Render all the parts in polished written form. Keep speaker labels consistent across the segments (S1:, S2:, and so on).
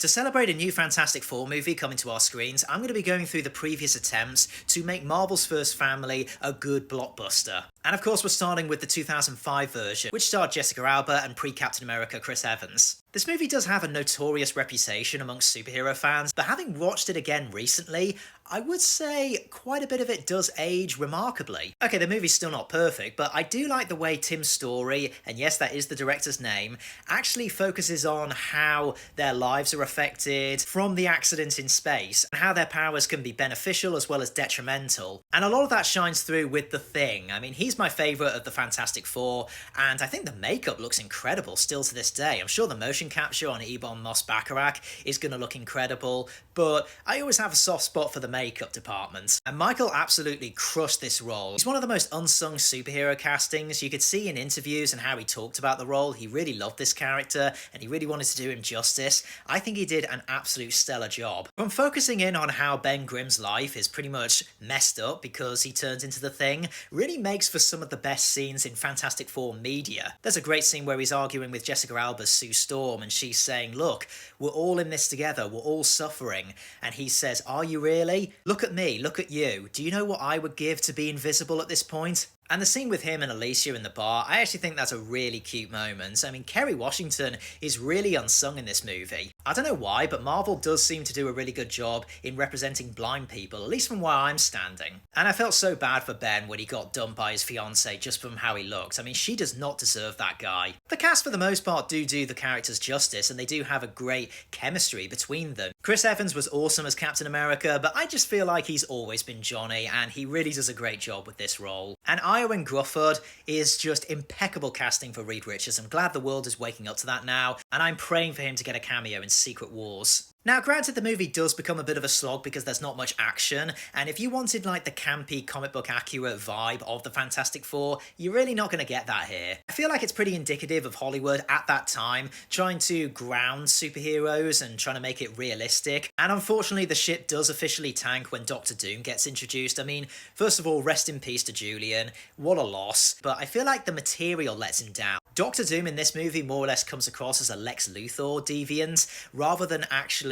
S1: To celebrate a new Fantastic Four movie coming to our screens, I'm going to be going through the previous attempts to make Marvel's first family a good blockbuster. And of course, we're starting with the 2005 version, which starred Jessica Alba and pre-Captain America Chris Evans. This movie does have a notorious reputation amongst superhero fans, but having watched it again recently, I would say quite a bit of it does age remarkably. Okay, the movie's still not perfect, but I do like the way Tim Story, and yes, that is the director's name, actually focuses on how their lives are affected from the accident in space, and how their powers can be beneficial as well as detrimental. And a lot of that shines through with The Thing. I mean, he's my favourite of the Fantastic Four, and I think the makeup looks incredible still to this day. I'm sure the motion capture on Ebon Moss-Bachrach is going to look incredible, but I always have a soft spot for the makeup department. And Michael absolutely crushed this role. He's one of the most unsung superhero castings. You could see in interviews and how he talked about the role, he really loved this character and he really wanted to do him justice. I think he did an absolute stellar job. From focusing in on how Ben Grimm's life is pretty much messed up because he turns into the Thing, really makes for some of the best scenes in Fantastic Four media. There's a great scene where he's arguing with Jessica Alba's Sue Storm and she's saying, look, we're all in this together, we're all suffering. And he says, are you really? Look at me, look at you. Do you know what I would give to be invisible at this point? And the scene with him and Alicia in the bar, I actually think that's a really cute moment. I mean, Kerry Washington is really unsung in this movie. I don't know why, but Marvel does seem to do a really good job in representing blind people, at least from where I'm standing. And I felt so bad for Ben when he got dumped by his fiancée just from how he looked. I mean, she does not deserve that guy. The cast for the most part do the characters justice, and they do have a great chemistry between them. Chris Evans was awesome as Captain America, but I just feel like he's always been Johnny, and he really does a great job with this role. And Iowan Grufford is just impeccable casting for Reed Richards. I'm glad the world is waking up to that now, and I'm praying for him to get a cameo in Secret Wars. Now, granted, the movie does become a bit of a slog because there's not much action, and if you wanted like the campy, comic book accurate vibe of the Fantastic Four, you're really not going to get that here. I feel like it's pretty indicative of Hollywood at that time, trying to ground superheroes and trying to make it realistic, and unfortunately the ship does officially tank when Doctor Doom gets introduced. I mean, first of all, rest in peace to Julian, what a loss, but I feel like the material lets him down. Doctor Doom in this movie more or less comes across as a Lex Luthor deviant, rather than actually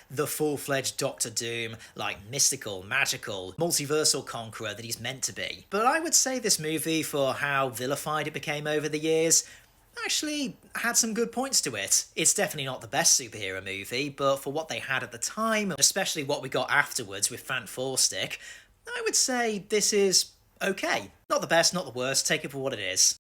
S1: the full-fledged Doctor Doom, like mystical, magical, multiversal conqueror that he's meant to be. But I would say this movie, for how vilified it became over the years, actually had some good points to it. It's definitely not the best superhero movie, but for what they had at the time, especially what we got afterwards with Fant Four Stick, I would say this is okay. Not the best, not the worst, take it for what it is.